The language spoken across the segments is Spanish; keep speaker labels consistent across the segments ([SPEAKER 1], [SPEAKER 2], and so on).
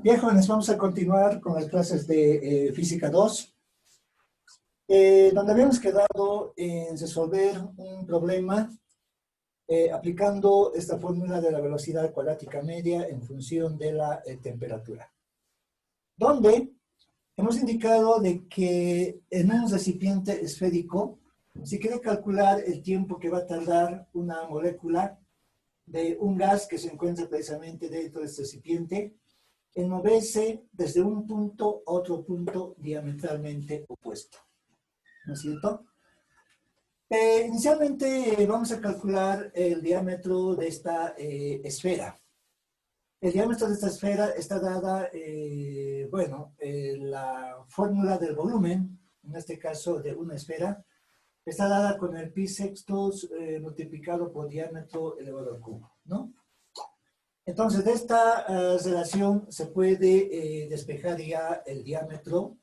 [SPEAKER 1] Bien, jóvenes, vamos a continuar con las clases de Física 2, donde habíamos quedado en resolver un problema aplicando esta fórmula de la velocidad cuadrática media en función de la temperatura, donde hemos indicado de que en un recipiente esférico, si quiere calcular el tiempo que va a tardar una molécula de un gas que se encuentra precisamente dentro de este recipiente, en moverse desde un punto a otro punto diametralmente opuesto, ¿no es cierto? Inicialmente vamos a calcular el diámetro de esta esfera. El diámetro de esta esfera está dada, la fórmula del volumen, en este caso de una esfera, está dada con el pi sextos multiplicado por diámetro elevado al cubo, ¿no? Entonces, de esta relación se puede despejar ya el diámetro,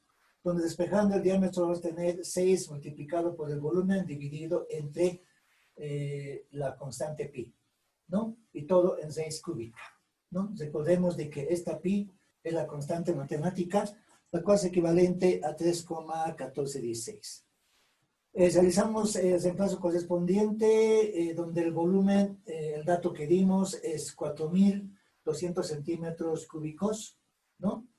[SPEAKER 1] donde despejando el diámetro vamos a tener 6 multiplicado por el volumen dividido entre la constante pi, ¿no? Y todo en 6 cúbica, ¿no? Recordemos de que esta pi es la constante matemática, la cual es equivalente a 3,1416. Realizamos el reemplazo correspondiente, donde el volumen, el dato que dimos es 4.200 centímetros cúbicos, ¿no?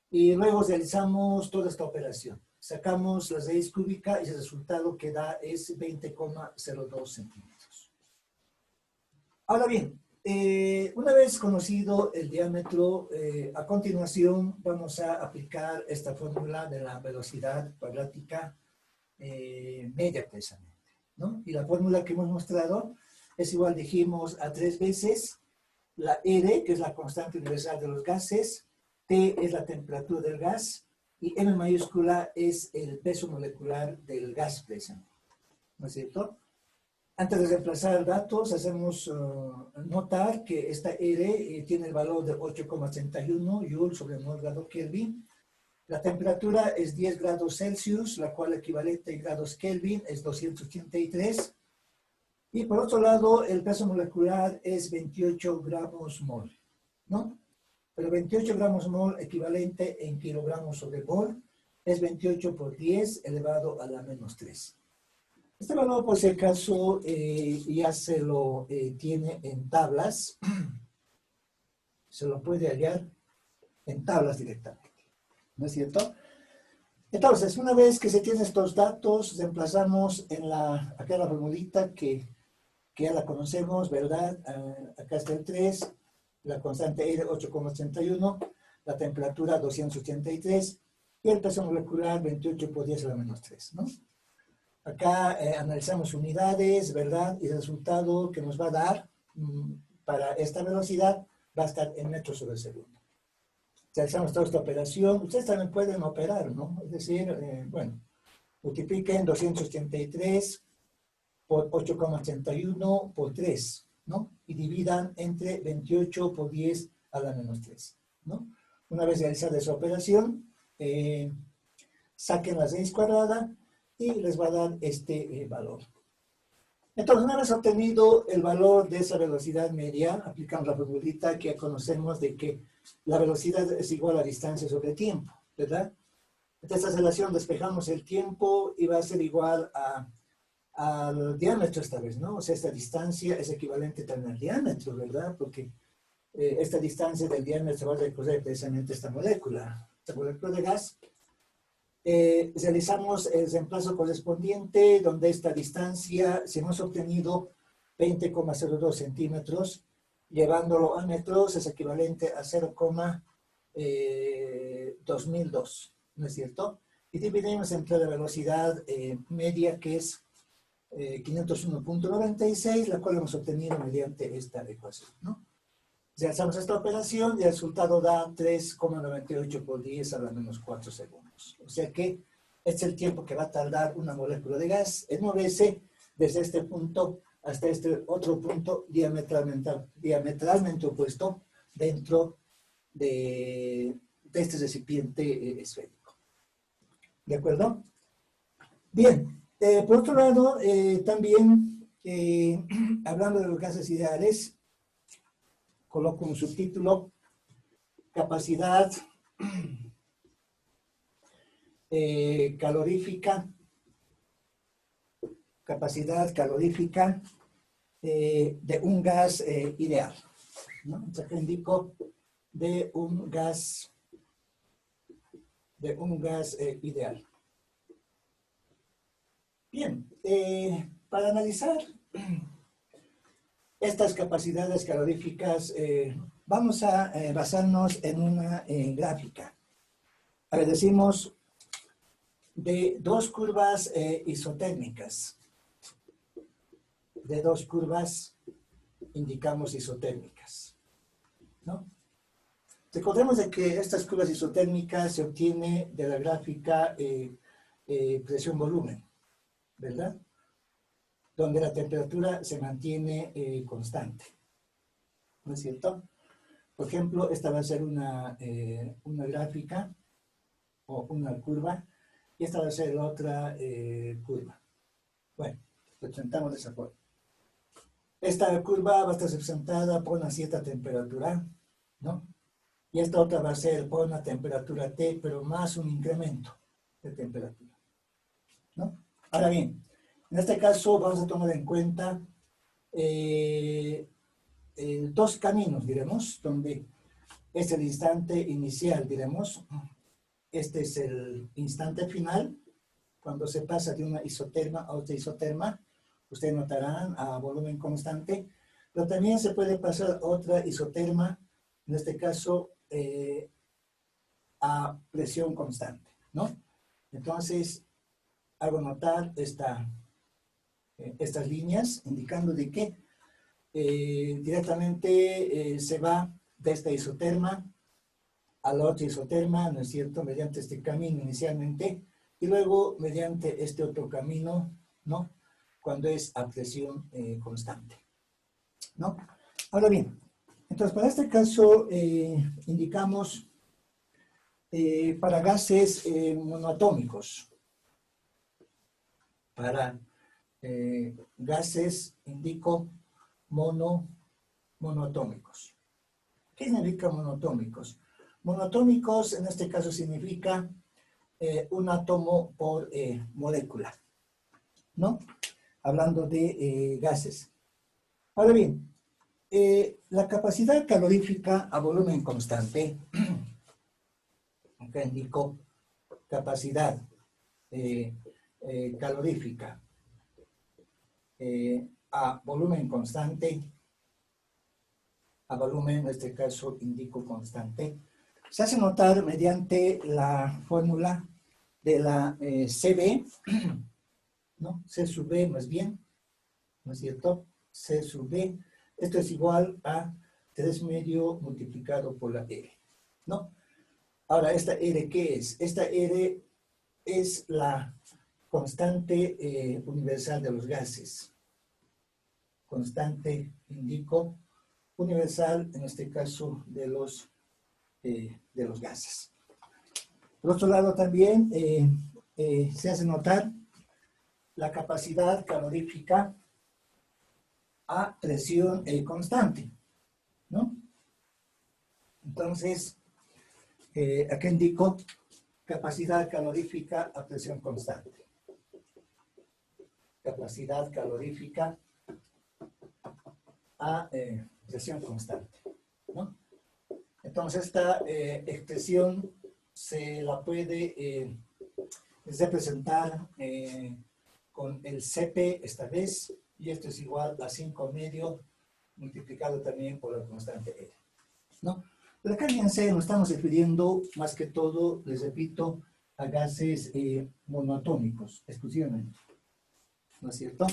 [SPEAKER 1] Y luego realizamos toda esta operación. Sacamos la raíz cúbica y el resultado que da es 20,02 centímetros. Ahora bien, una vez conocido el diámetro, a continuación vamos a aplicar esta fórmula de la velocidad cuadrática media precisamente, ¿no? Y la fórmula que hemos mostrado es igual, dijimos, a 3 veces la R, que es la constante universal de los gases, T es la temperatura del gas, y M mayúscula es el peso molecular del gas precisamente, ¿no es cierto? Antes de reemplazar datos, hacemos notar que esta R tiene el valor de 8,31 Joule sobre mol grado Kelvin. La temperatura es 10 grados Celsius, la cual equivalente en grados Kelvin es 283. Y por otro lado, el peso molecular es 28 gramos mol, ¿no? Pero 28 gramos mol equivalente en kilogramos sobre mol es 28 por 10 elevado a la menos 3. Este valor, por si acaso, ya se lo tiene en tablas. Se lo puede hallar en tablas directamente, ¿no es cierto? Entonces, una vez que se tienen estos datos, reemplazamos en acá la formulita que ya la conocemos, ¿verdad? Acá está el 3, la constante R 8,81, la temperatura 283 y el peso molecular 28 por 10 a la menos 3, ¿no? Acá analizamos unidades, ¿verdad? Y el resultado que nos va a dar para esta velocidad va a estar en metros sobre segundo. Realizamos toda esta operación. Ustedes también pueden operar, ¿no? Es decir, multipliquen 283 por 8,81 por 3, ¿no? Y dividan entre 28 por 10 a la menos 3, ¿no? Una vez realizada esa operación, saquen la raíz cuadrada y les va a dar este valor. Entonces, una vez obtenido el valor de esa velocidad media, aplicamos la formulita que ya conocemos de que la velocidad es igual a distancia sobre tiempo, ¿verdad? Entonces, esta relación despejamos el tiempo y va a ser igual al diámetro esta vez, ¿no? O sea, esta distancia es equivalente también al diámetro, ¿verdad? Porque esta distancia del diámetro va a recorrer precisamente esta molécula de gas. Realizamos el reemplazo correspondiente, donde esta distancia, si hemos obtenido 20,02 centímetros, llevándolo a metros es equivalente a 0,2002, ¿no es cierto? Y dividimos entre la velocidad media, que es 501,96, la cual hemos obtenido mediante esta ecuación, ¿no? Realizamos esta operación y el resultado da 3,98 por 10 a la menos 4 segundos. O sea que este es el tiempo que va a tardar una molécula de gas en moverse desde este punto hasta este otro punto diametralmente opuesto dentro de este recipiente esférico. ¿De acuerdo? Bien, por otro lado, también hablando de los gases ideales, coloco un subtítulo capacidad calorífica, de un gas ideal, ¿no? Entonces acá indico de un gas ideal. Bien, para analizar estas capacidades caloríficas, vamos a basarnos en una gráfica. A ver, decimos de dos curvas isotérmicas. De dos curvas indicamos isotérmicas, ¿no? Recordemos de que estas curvas isotérmicas se obtiene de la gráfica presión-volumen, ¿verdad? Donde la temperatura se mantiene constante, ¿no es cierto? Por ejemplo, esta va a ser una gráfica o una curva, y esta va a ser la otra curva. Bueno, representamos de esa forma. Esta curva va a estar representada por una cierta temperatura, ¿no? Y esta otra va a ser por una temperatura T, pero más un incremento de temperatura, ¿no? Ahora bien, en este caso vamos a tomar en cuenta dos caminos, diremos, donde es el instante inicial, diremos. Este es el instante final, cuando se pasa de una isoterma a otra isoterma. Ustedes notarán a volumen constante, pero también se puede pasar a otra isoterma, en este caso a presión constante, ¿no? Entonces, hago notar estas líneas indicando de que directamente se va de esta isoterma a la otra isoterma, ¿no es cierto?, mediante este camino inicialmente, y luego mediante este otro camino, ¿no?, cuando es a presión constante, ¿no? Ahora bien, entonces para este caso indicamos para gases monoatómicos. Para gases indico monoatómicos. ¿Qué significa monoatómicos? Monoatómicos en este caso significa un átomo por molécula, ¿no? Hablando de gases. Ahora bien, la capacidad calorífica a volumen constante, acá indico capacidad calorífica a volumen constante, a volumen, en este caso indico constante, se hace notar mediante la fórmula de la CB, ¿no? C sub B más bien, ¿no es cierto? C sub B, esto es igual a 3 medio multiplicado por la R, ¿no? Ahora, ¿esta R qué es? Esta R es la constante universal de los gases. Constante, indico, universal, en este caso, de los gases. Por otro lado, también se hace notar la capacidad calorífica a presión constante, ¿no? Entonces, acá indico capacidad calorífica a presión constante. Capacidad calorífica a presión constante, ¿no? Entonces, esta expresión se la puede representar con el Cp esta vez, y esto es igual a 5 medio multiplicado también por la constante R, ¿no? Pero acá fíjense, nos estamos refiriendo más que todo, les repito, a gases monoatómicos, exclusivamente, ¿no es cierto?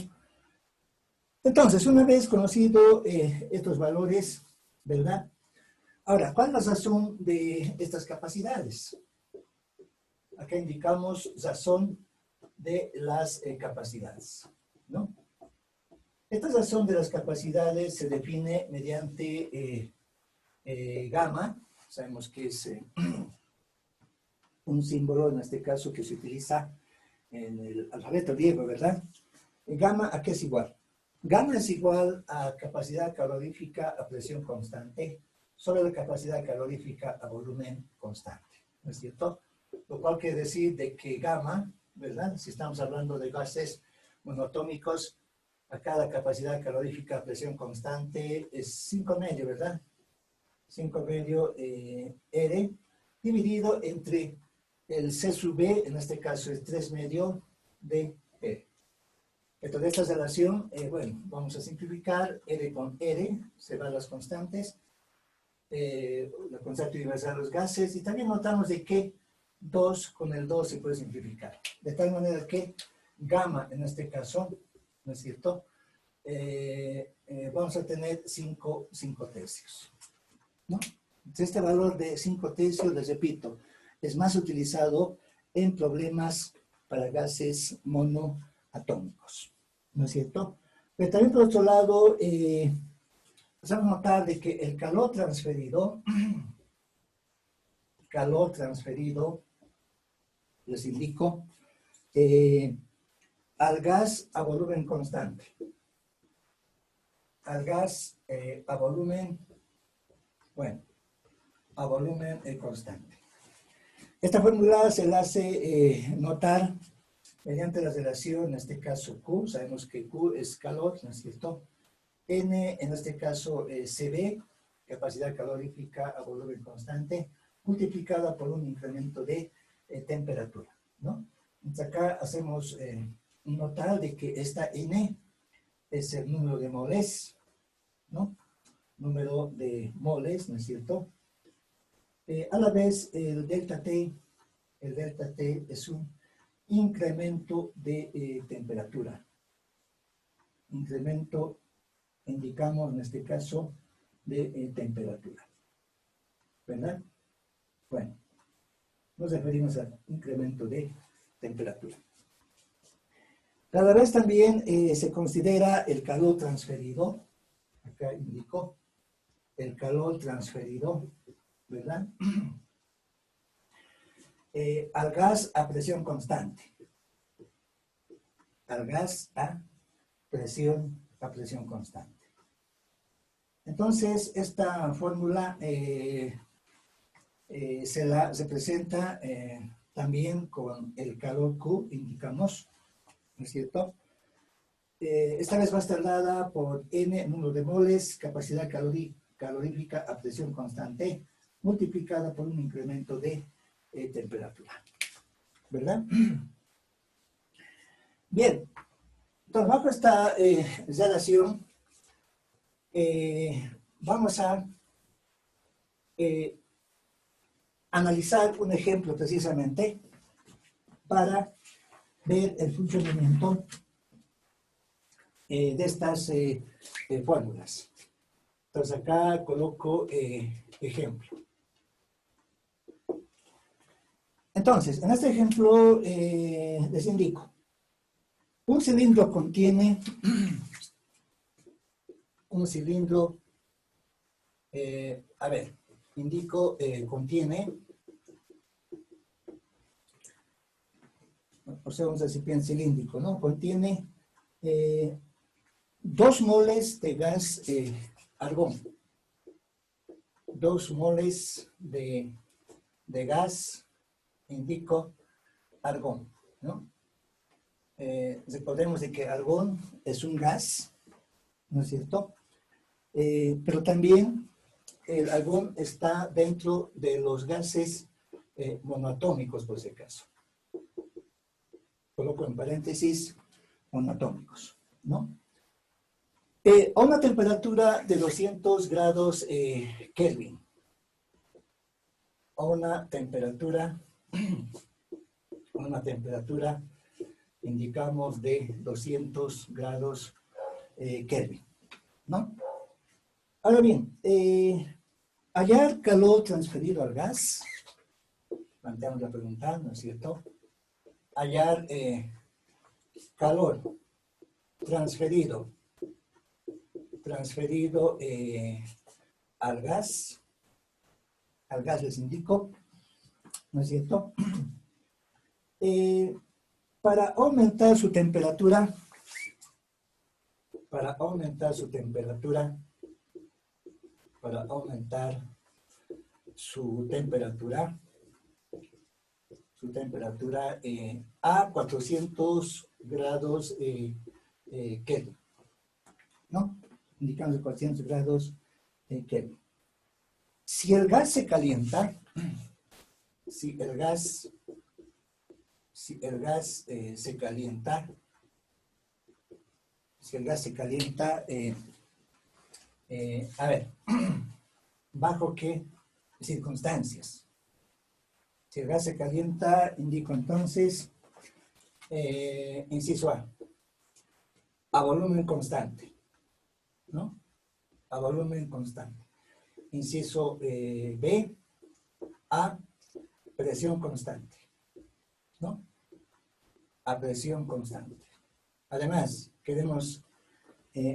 [SPEAKER 1] Entonces, una vez conocido estos valores, ¿verdad? Ahora, ¿cuál es la razón de estas capacidades? Acá indicamos razón de las capacidades, ¿no? Esta razón de las capacidades se define mediante gamma. Sabemos que es un símbolo, en este caso, que se utiliza en el alfabeto griego, ¿verdad? Gamma, ¿a qué es igual? Gamma es igual a capacidad calorífica a presión constante sobre la capacidad calorífica a volumen constante, ¿no es cierto? Lo cual quiere decir de que gamma, ¿verdad? Si estamos hablando de gases monoatómicos, acá la capacidad calorífica a presión constante es 5 medio, ¿verdad? 5 medio R dividido entre el C sub B, en este caso es 3 medio de R. Entonces, esta relación, bueno, vamos a simplificar R con R, se van las constantes, la constante universal de los gases, y también notamos de que 2 con el 2 se puede simplificar. De tal manera que gamma, en este caso, ¿no es cierto? Vamos a tener 5 tercios, ¿no? Entonces, este valor de 5 tercios, les repito, es más utilizado en problemas para gases monoatómicos, ¿no es cierto? Pero también por otro lado, vamos a notar de que el calor transferido, les indico, al gas a volumen constante, al gas a volumen, bueno, a volumen constante. Esta fórmula se la hace notar mediante la relación, en este caso Q, sabemos que Q es calor, ¿no es cierto? N, en este caso CB, capacidad calorífica a volumen constante, multiplicada por un incremento de temperatura, ¿no? Entonces acá hacemos notar de que esta N es el número de moles, ¿no? Número de moles, ¿no es cierto? A la vez, el delta T es un incremento de temperatura. Incremento, indicamos en este caso, de temperatura. ¿Verdad? Bueno, nos referimos al incremento de temperatura. Cada vez también se considera el calor transferido. Acá indico el calor transferido, ¿verdad? Al gas a presión constante. Al gas a presión constante. Entonces, esta fórmula se presenta también con el calor Q, indicamos, ¿no es cierto? Esta vez va a estar dada por N, número de moles, capacidad calorífica a presión constante, multiplicada por un incremento de temperatura. ¿Verdad? Bien. Entonces, bajo esta relación, vamos a analizar un ejemplo precisamente para ver el funcionamiento de estas fórmulas. Entonces, acá coloco ejemplo. Entonces, en este ejemplo les indico, un cilindro contiene, indico, contiene, o sea, un recipiente cilíndrico, ¿no? Contiene 2 moles de gas argón. 2 moles de gas, indico, argón, ¿no? Recordemos de que argón es un gas, ¿no es cierto? Pero también el argón está dentro de los gases monoatómicos, por si acaso. Coloco en paréntesis monoatómicos, ¿no? A una temperatura de 200 grados Kelvin. A una temperatura, indicamos, de 200 grados Kelvin, ¿no? Ahora bien, hallar calor transferido al gas, planteamos la pregunta, ¿no es cierto? Hallar calor transferido al gas les indico, ¿no es cierto? Para aumentar su temperatura, para aumentar su temperatura a 400 grados Kelvin, ¿no? Indicando 400 grados Kelvin. Si el gas se calienta, si el gas se calienta, a ver, ¿bajo qué circunstancias? Si el gas se calienta, indico entonces, inciso a volumen constante, ¿no? A volumen constante. Inciso B, a presión constante, ¿no? A presión constante. Además, queremos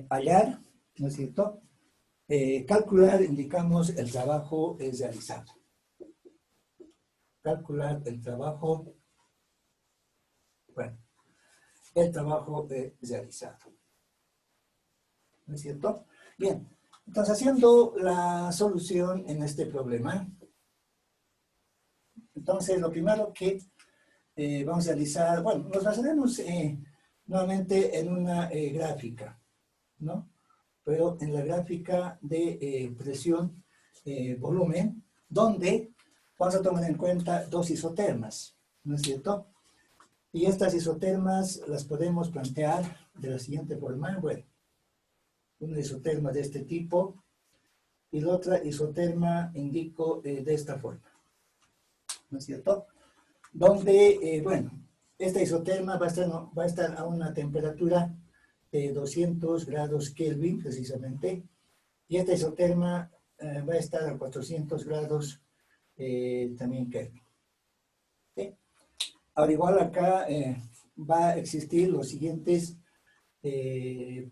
[SPEAKER 1] hallar, ¿no es cierto? Calcular, indicamos, el trabajo realizado. Calcular el trabajo, bueno, el trabajo realizado. ¿No es cierto? Bien, entonces haciendo la solución en este problema, entonces lo primero que vamos a realizar, bueno, nos basaremos nuevamente en una gráfica, ¿no? Pero en la gráfica de presión, volumen, donde vamos a tomar en cuenta dos isotermas, ¿no es cierto? Y estas isotermas las podemos plantear de la siguiente forma. Bueno, una isoterma de este tipo y la otra isoterma indico de esta forma, ¿no es cierto? Donde, bueno, esta isoterma va a estar a una temperatura de 200 grados Kelvin, precisamente, y esta isoterma va a estar a 400 grados también Kelvin. ¿Sí? Ahora, igual acá va a existir los siguientes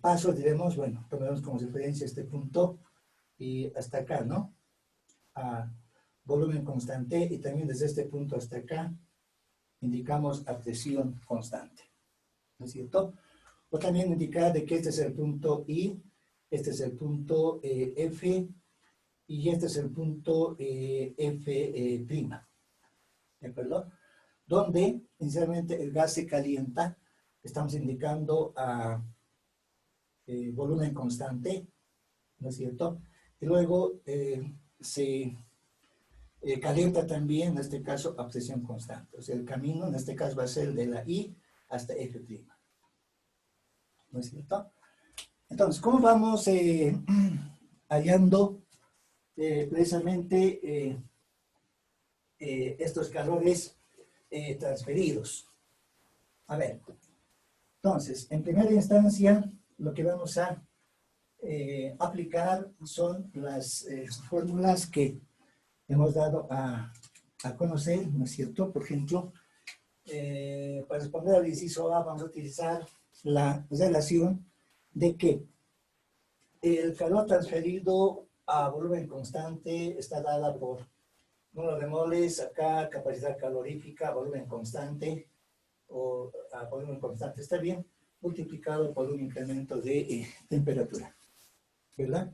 [SPEAKER 1] pasos, diremos, bueno, tomaremos como referencia este punto y hasta acá, ¿no? A volumen constante, y también desde este punto hasta acá indicamos a presión constante, ¿no es cierto? O también indicar de que este es el punto I, este es el punto F, y este es el punto F', ¿de acuerdo? Donde inicialmente el gas se calienta, estamos indicando a volumen constante, ¿no es cierto? Y luego se calienta también, en este caso, a presión constante. O sea, el camino en este caso va a ser de la I hasta F', ¿no es cierto? Entonces, ¿cómo vamos hallando precisamente estos calores transferidos? A ver, entonces, en primera instancia, lo que vamos a aplicar son las fórmulas que hemos dado a conocer, ¿no es cierto? Por ejemplo, para responder al inciso A vamos a utilizar la relación de que el calor transferido a volumen constante está dada por número de moles, acá capacidad calorífica, volumen constante, o a volumen constante está bien, multiplicado por un incremento de temperatura, ¿verdad?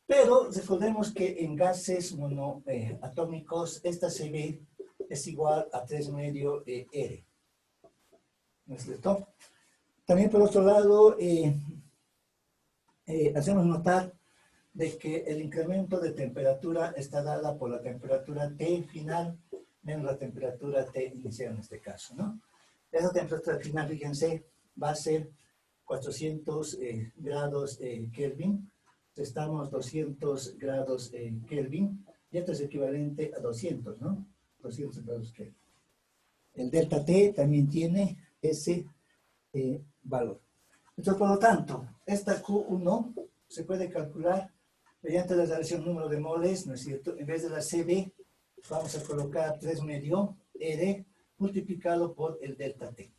[SPEAKER 1] Pero recordemos que en gases monoatómicos, esta CB es igual a 3 medio R, ¿no es cierto? También por otro lado, hacemos notar de que el incremento de temperatura está dada por la temperatura T final menos la temperatura T inicial en este caso, ¿no? Esa temperatura final, fíjense, va a ser 400 grados Kelvin. Estamos 200 grados Kelvin, y esto es equivalente a 200, ¿no? 200 grados Kelvin. El delta T también tiene ese valor. Entonces, por lo tanto, esta Q1 se puede calcular mediante la relación número de moles, ¿no es cierto? En vez de la CB, vamos a colocar 3 medio R multiplicado por el delta T,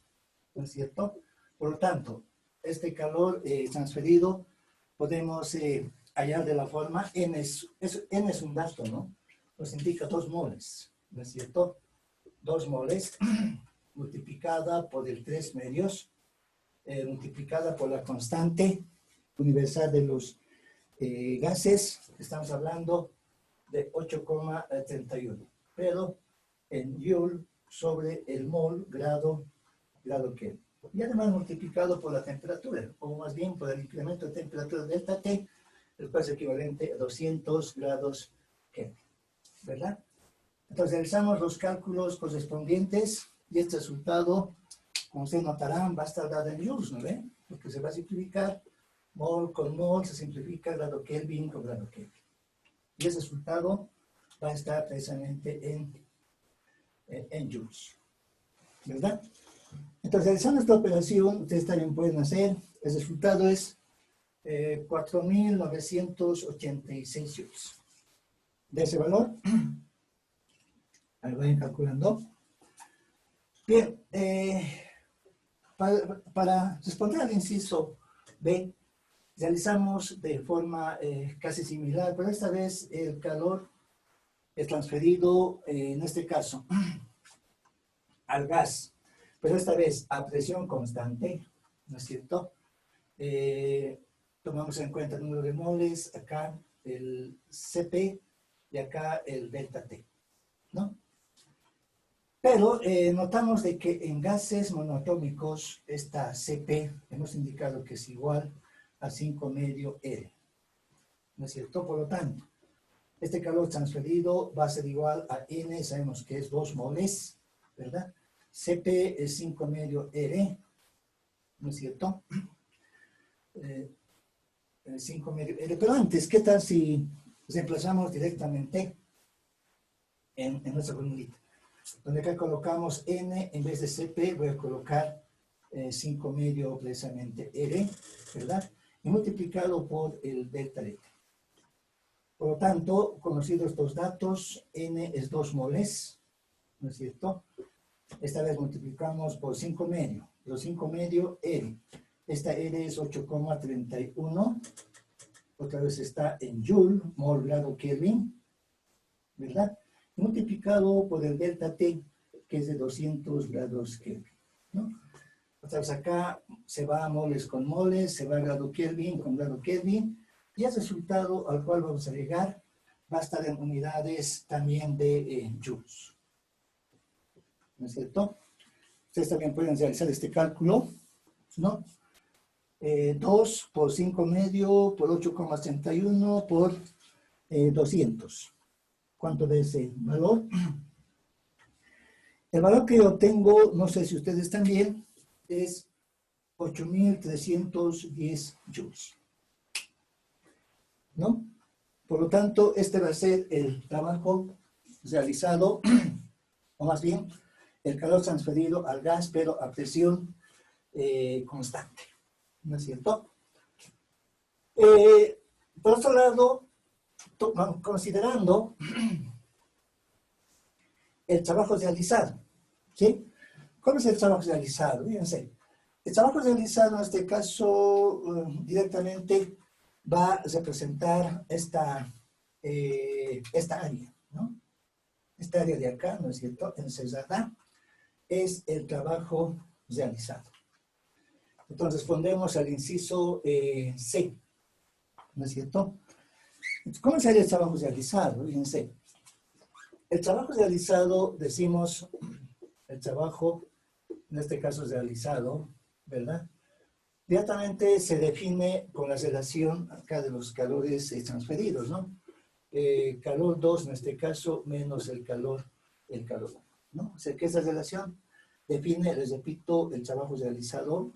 [SPEAKER 1] ¿no es cierto? Por lo tanto, este calor transferido podemos hallar de la forma, N es un dato, ¿no? Nos indica 2 moles, ¿no es cierto? 2 moles multiplicada por el 3 medios, multiplicada por la constante universal de los gases, estamos hablando de 8,31, pero en Joule sobre el mol grado Kelvin. Y además multiplicado por la temperatura, o más bien por el incremento de temperatura delta T, el cual es equivalente a 200 grados Kelvin, ¿verdad? Entonces realizamos los cálculos correspondientes y este resultado, como ustedes notarán, va a estar dado en joules, ¿no ven? Porque se va a simplificar mol con mol, se simplifica grado Kelvin con grado Kelvin. Y ese resultado va a estar precisamente en joules, ¿verdad? Entonces, realizando esta operación, ustedes también pueden hacer, el resultado es 4.986 joules. De ese valor, ahí vayan calculando. Bien, para responder al inciso B, realizamos de forma casi similar, pero esta vez el calor es transferido, en este caso, al gas, pero esta vez a presión constante, ¿no es cierto? Tomamos en cuenta el número de moles, acá el Cp y acá el delta T, ¿no? Pero notamos de que en gases monoatómicos esta Cp hemos indicado que es igual a 5 medio R, ¿no es cierto? Por lo tanto, este calor transferido va a ser igual a N, sabemos que es 2 moles, ¿verdad? Cp es 5 medio R, ¿no es cierto? 5 medio R, pero antes, ¿qué tal si reemplazamos directamente en nuestra formulita? Donde acá colocamos N, en vez de Cp voy a colocar 5 medio precisamente R, ¿verdad? Y multiplicado por el delta T. Por lo tanto, conocidos estos datos, N es 2 moles, ¿no es cierto? Esta vez multiplicamos por 5 medio, los 5 medio R. Esta R es 8,31, otra vez está en Joule, mol grado Kelvin, ¿verdad? Multiplicado por el delta T, que es de 200 grados Kelvin, ¿no? Otra vez acá se va a moles con moles, se va a grado Kelvin con grado Kelvin, y el resultado al cual vamos a llegar va a estar en unidades también de joules, ¿no es cierto? Ustedes también pueden realizar este cálculo, ¿no? 2 por 5 medio por 8,31 por 200. ¿Cuánto de ese valor? El valor que yo obtengo, no sé si ustedes también, es 8.310 joules, ¿no? Por lo tanto, este va a ser el trabajo realizado, o más bien, el calor transferido al gas, pero a presión constante, ¿no es cierto? Por otro lado, considerando el trabajo realizado, ¿sí? ¿Cómo es el trabajo realizado? Fíjense, el trabajo realizado en este caso directamente va a representar esta área, ¿no? Esta área de acá, ¿no es cierto? Encerrada es el trabajo realizado. Entonces respondemos al inciso C, ¿no es cierto? ¿Cómo sería el trabajo realizado? Fíjense, el trabajo realizado, decimos, el trabajo, en este caso realizado, ¿verdad? Directamente se define con la relación acá de los calores transferidos, ¿no? Calor 2 en este caso menos el calor 1, ¿no? O sea que esa relación define, les repito, el trabajo realizado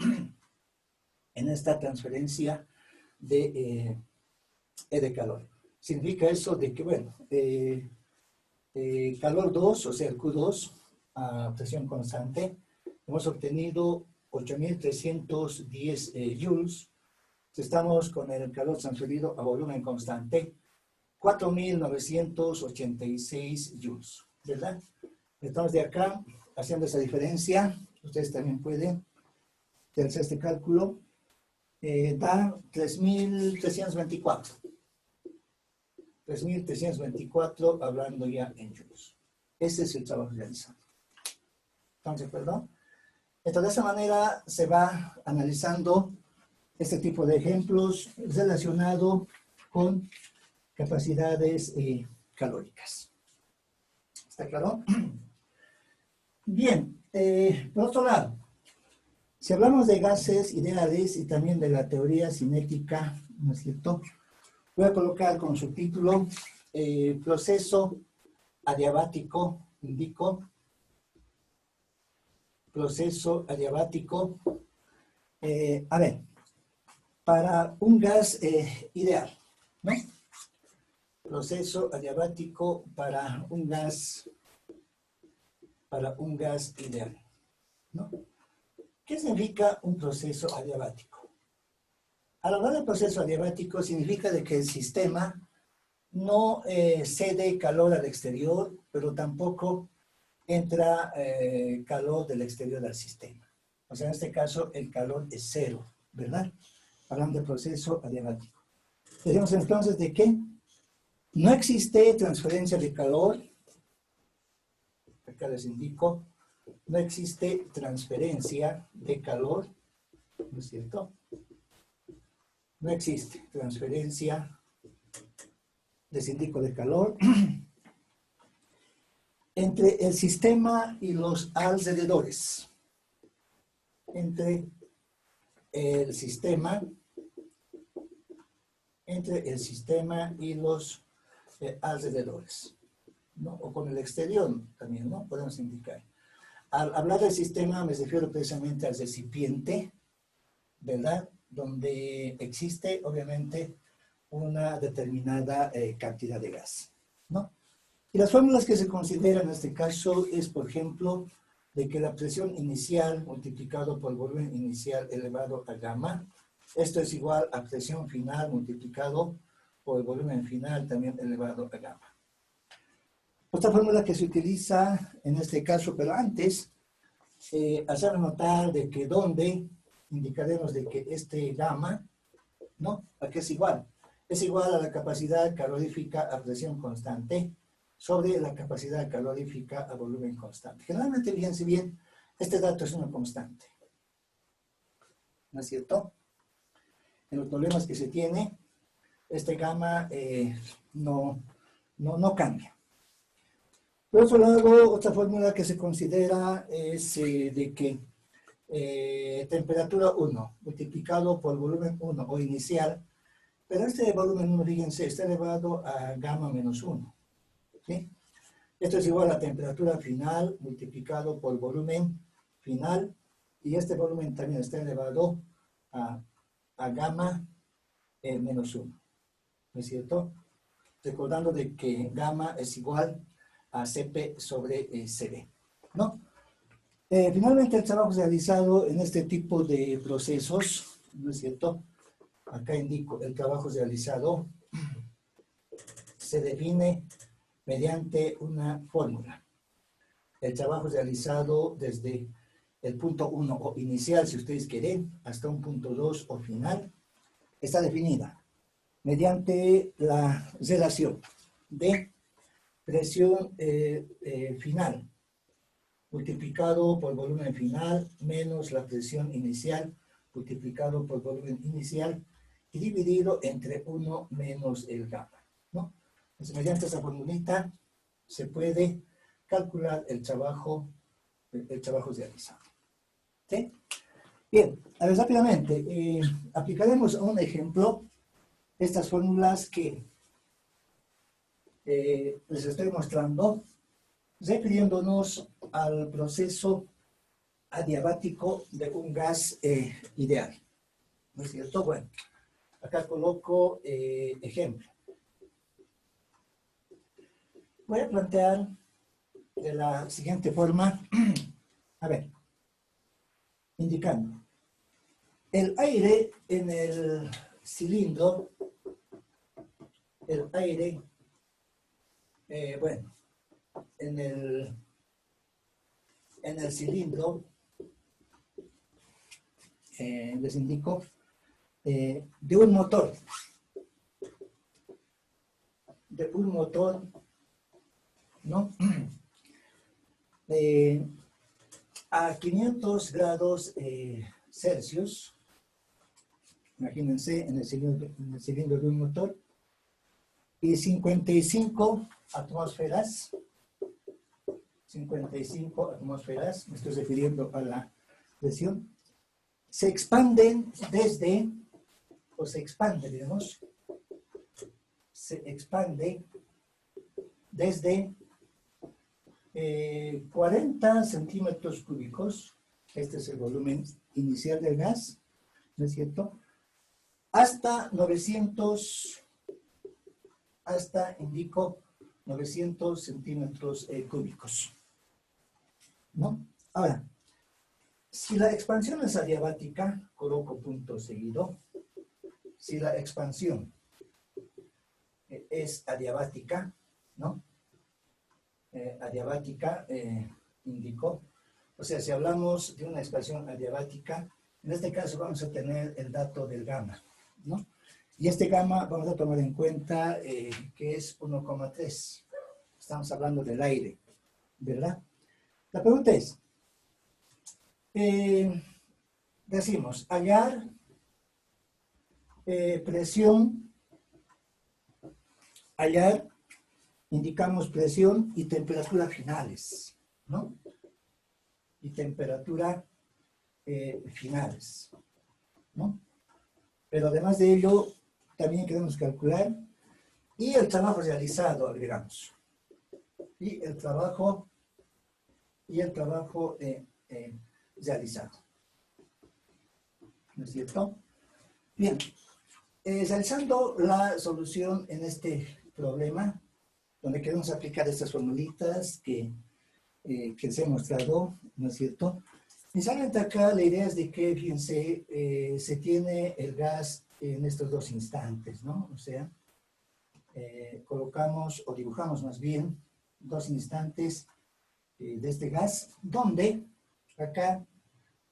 [SPEAKER 1] en esta transferencia de calor. Significa eso de que, bueno, calor 2, o sea, el Q2, a presión constante, hemos obtenido 8.310 joules. Estamos con el calor transferido a volumen constante, 4.986 joules, ¿verdad? Estamos de acá haciendo esa diferencia. Ustedes también pueden hacer este cálculo. Da 3.324. 3.324 hablando ya en joules. Ese es el trabajo realizado. Entonces, perdón. Entonces, de esa manera se va analizando este tipo de ejemplos relacionado con capacidades calóricas. ¿Está claro? Bien, por otro lado, si hablamos de gases ideales y también de la teoría cinética, ¿no es cierto? Voy a colocar como subtítulo proceso adiabático, indico, proceso adiabático, a ver, para un gas ideal, ¿no? Proceso adiabático para un gas ideal, ¿no? ¿Qué significa un proceso adiabático? Al hablar de proceso adiabático significa de que el sistema no cede calor al exterior, pero tampoco entra calor del exterior al sistema. O sea, en este caso el calor es cero, ¿verdad? Hablando de proceso adiabático. Decimos entonces de que no existe transferencia de calor. Acá les indico, no existe transferencia de calor, ¿no es cierto? No existe transferencia, les indico, de calor entre el sistema y los alrededores. Entre el sistema y los alrededores, ¿no? O con el exterior también, ¿no? Podemos indicar. Al hablar del sistema me refiero precisamente al recipiente, ¿verdad? Donde existe, obviamente, una determinada cantidad de gas, ¿no? Y las fórmulas que se consideran en este caso es, por ejemplo, de que la presión inicial multiplicado por el volumen inicial elevado a gamma, esto es igual a presión final multiplicado por el volumen final también elevado a gamma. Otra fórmula que se utiliza en este caso, pero antes, hacer notar de que donde indicaremos de que este gamma, ¿no? ¿A qué es igual? Es igual a la capacidad calorífica a presión constante sobre la capacidad calorífica a volumen constante. Generalmente, fíjense bien, este dato es una constante, ¿no es cierto? En los problemas que se tiene, este gamma no cambia. Por otro lado, otra fórmula que se considera es de que temperatura 1 multiplicado por volumen 1 o inicial, pero este volumen 1, fíjense, está elevado a gamma menos 1. ¿Sí? Esto es igual a temperatura final multiplicado por volumen final, y este volumen también está elevado a gamma menos 1, ¿no es cierto? Recordando de que gamma es igual a Cp sobre Cv, ¿no? Finalmente, el trabajo realizado en este tipo de procesos, ¿no es cierto? Acá indico, el trabajo realizado se define mediante una fórmula. El trabajo realizado desde el punto 1 o inicial, si ustedes quieren, hasta un punto 2 o final, está definida mediante la relación de presión final multiplicado por volumen final menos la presión inicial multiplicado por volumen inicial y dividido entre 1 menos el gamma, ¿no? Entonces, mediante esa formulita se puede calcular el trabajo realizado. ¿Sí? Bien, a ver, rápidamente, aplicaremos a un ejemplo estas fórmulas que les estoy mostrando, refiriéndonos al proceso adiabático de un gas ideal. ¿No es cierto? Bueno, acá coloco ejemplo. Voy a plantear de la siguiente forma, a ver, indicando el aire en el cilindro, bueno, en el cilindro, les indico, de un motor, ¿no? A 500 grados Celsius, imagínense, en el cilindro de un motor, y 55 atmósferas. 55 atmósferas, me estoy refiriendo a la presión, se expanden desde, o se expande, digamos, se expande desde 40 centímetros cúbicos, este es el volumen inicial del gas, ¿no es cierto?, hasta 900, hasta, indico, 900 centímetros cúbicos, ¿no? Ahora, si la expansión es adiabática, coloco punto seguido, si la expansión es adiabática, ¿no? Adiabática, indico, o sea, si hablamos de una expansión adiabática, en este caso vamos a tener el dato del gamma, ¿no? Y este gamma vamos a tomar en cuenta que es 1,3. Estamos hablando del aire, ¿verdad? La pregunta es, decimos, hallar presión, hallar, indicamos presión y temperatura finales, ¿no? Y temperatura finales, ¿no? Pero además de ello, también queremos calcular y el trabajo realizado, agregamos. Y el trabajo realizado. ¿No es cierto? Bien, realizando la solución en este problema, donde queremos aplicar estas formulitas que les he mostrado, ¿no es cierto? Inicialmente acá la idea es de que, fíjense, se tiene el gas en estos dos instantes, ¿no? O sea, colocamos o dibujamos más bien dos instantes de este gas, donde acá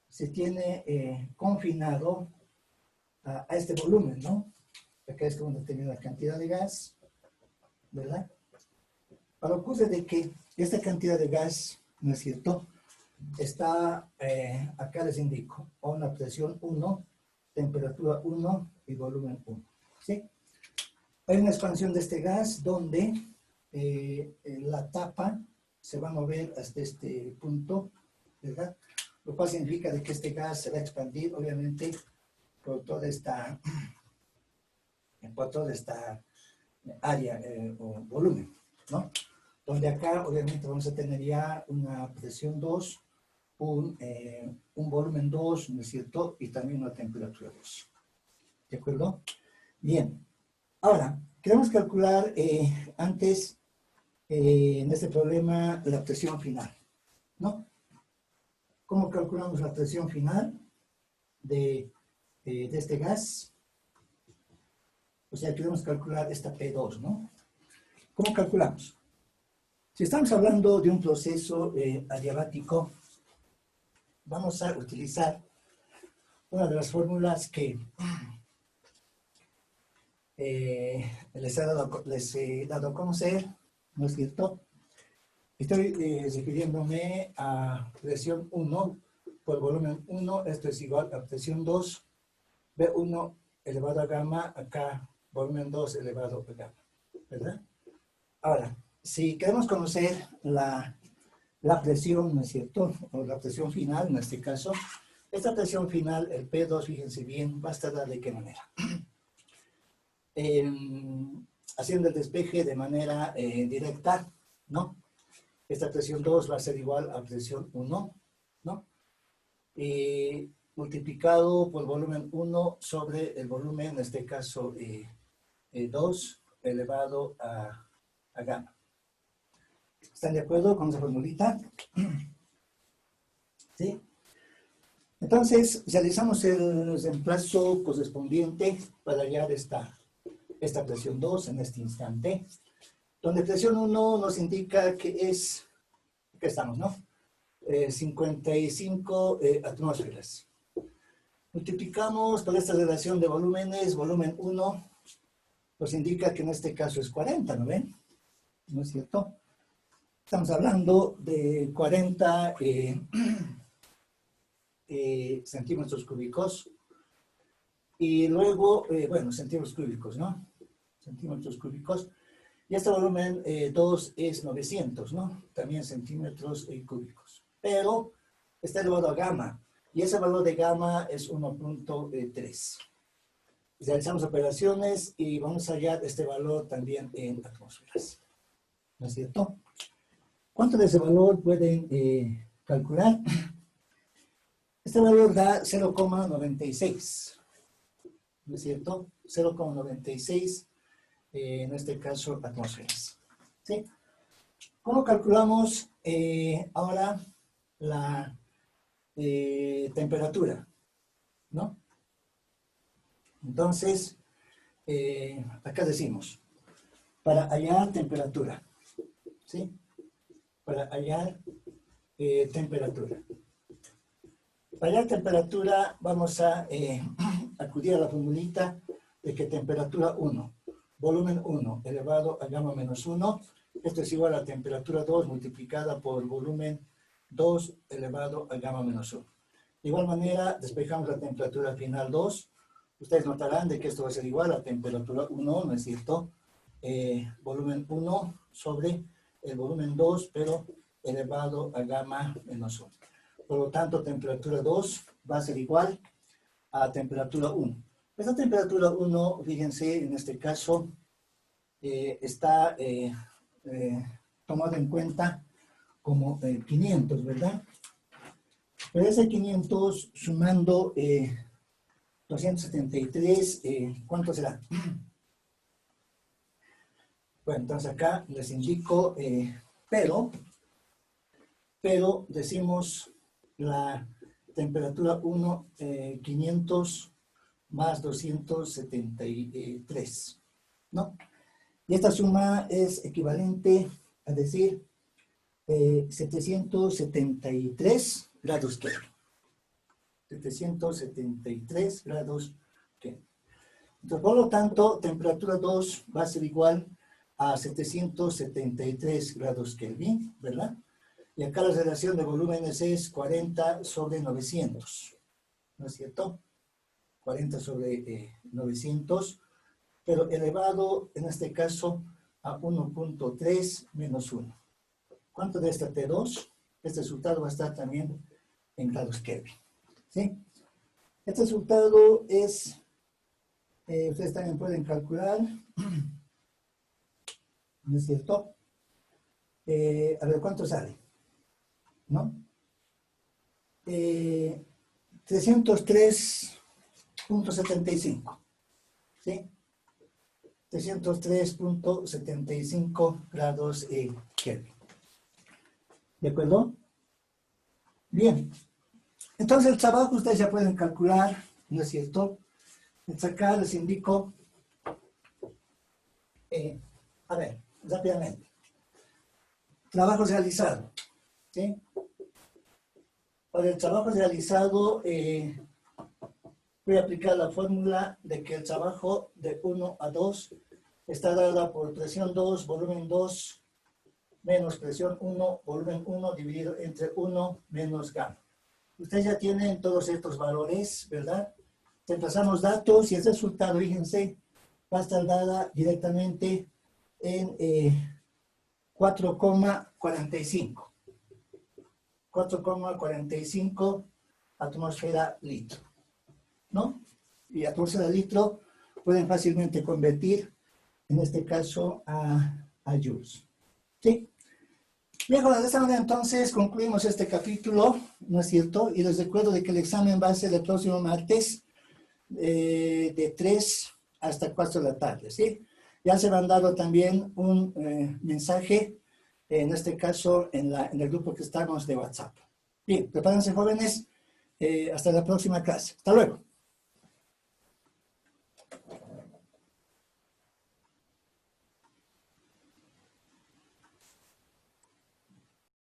[SPEAKER 1] se tiene confinado a este volumen, ¿no? Acá es una determinada cantidad de gas, ¿verdad? Para ocurre de que esta cantidad de gas, ¿no es cierto?, está, acá les indico, a una presión 1, temperatura 1 y volumen 1, ¿sí? Hay una expansión de este gas donde la tapa se va a mover hasta este punto, ¿verdad? Lo cual significa de que este gas se va a expandir, obviamente, por toda esta área o volumen, ¿no? Donde acá, obviamente, vamos a tener ya una presión 2, un volumen 2, ¿no es cierto? Y también una temperatura 2. ¿De acuerdo? Bien. Ahora, queremos calcular antes, en este problema, la presión final, ¿no? ¿Cómo calculamos la presión final de este gas? O sea, queremos calcular esta P2, ¿no? ¿Cómo calculamos? Si estamos hablando de un proceso adiabático, vamos a utilizar una de las fórmulas que les he dado a conocer, ¿no es cierto? Estoy refiriéndome a presión 1 por volumen 1, esto es igual a presión 2, B1 elevado a gamma, acá volumen 2 elevado a gamma, ¿verdad? Ahora, si queremos conocer la presión, ¿no es cierto? O la presión final, en este caso, esta presión final, el P2, fíjense bien, va a estar de qué manera. Haciendo el despeje de manera directa, ¿no? Esta presión 2 va a ser igual a presión 1, ¿no? Multiplicado por volumen 1 sobre el volumen, en este caso 2 elevado a gamma. ¿Están de acuerdo con esa formulita? ¿Sí? Entonces, realizamos el reemplazo correspondiente para hallar esta presión 2 en este instante, donde presión 1 nos indica que es, ¿qué estamos, no? 55 atmósferas. Multiplicamos por esta relación de volúmenes, volumen 1 nos indica que en este caso es 40, ¿no ven? ¿No es cierto? Estamos hablando de 40 centímetros cúbicos. Y luego, bueno, centímetros cúbicos, ¿no? Centímetros cúbicos. Y este volumen 2 es 900, ¿no? También centímetros cúbicos. Pero está elevado a gamma. Y ese valor de gamma es 1.3. Realizamos operaciones y vamos a hallar este valor también en atmósferas. ¿No es cierto? ¿Cuánto de ese valor pueden calcular? Este valor da 0,96. ¿No es cierto? 0,96, en este caso, atmósferas. ¿Sí? ¿Cómo calculamos ahora la temperatura? ¿No? Entonces, acá decimos, para hallar temperatura, ¿sí? Para hallar temperatura. Para hallar temperatura vamos a acudir a la formulita de que temperatura 1, volumen 1 elevado a gamma menos 1, esto es igual a temperatura 2 multiplicada por volumen 2 elevado a gamma menos 1. De igual manera, despejamos la temperatura final 2. Ustedes notarán de que esto va a ser igual a temperatura 1, ¿no es cierto? Volumen 1 sobre el volumen 2, pero elevado a gamma menos 1. Por lo tanto, temperatura 2 va a ser igual a temperatura 1. Esta temperatura 1, fíjense, en este caso, está tomado en cuenta como 500, ¿verdad? Pero ese 500 sumando 273, ¿cuánto será? Bueno, entonces acá les indico, pero decimos la temperatura 1, 500 más 273, ¿no? Y esta suma es equivalente a decir 773 grados Kelvin. 773 grados Kelvin. Entonces, por lo tanto, temperatura 2 va a ser igual a 773 grados Kelvin, ¿verdad? Y acá la relación de volúmenes es 40 sobre 900, ¿no es cierto? 40 sobre 900, pero elevado, en este caso, a 1.3 menos 1. ¿Cuánto de esta T2? Este resultado va a estar también en grados Kelvin, ¿sí? Este resultado es, ustedes también pueden calcular, ¿no es cierto? A ver, ¿cuánto sale? ¿No? 303.75, ¿sí? 303.75 grados Kelvin. ¿De acuerdo? Bien. Entonces el trabajo ustedes ya pueden calcular, ¿no es cierto? Acá les indico, a ver, rápidamente. Trabajo realizado, ¿sí? Para el trabajo realizado, voy a aplicar la fórmula de que el trabajo de 1 a 2 está dada por presión 2, volumen 2, menos presión 1, volumen 1, dividido entre 1 menos gamma. Ustedes ya tienen todos estos valores, ¿verdad? Reemplazamos datos y el resultado, fíjense, va a estar dada directamente en 4,45. 4,45 atmósfera litro, ¿no? Y atmósfera litro pueden fácilmente convertir, en este caso, a joules. ¿Sí? Bien, de esta manera entonces concluimos este capítulo, ¿no es cierto? Y les recuerdo de que el examen va a ser el próximo martes de 3 hasta 4 de la tarde, ¿sí? Ya se me han dado también un mensaje, en este caso en el grupo que estamos de WhatsApp. Bien, prepárense jóvenes, hasta la próxima clase. Hasta luego.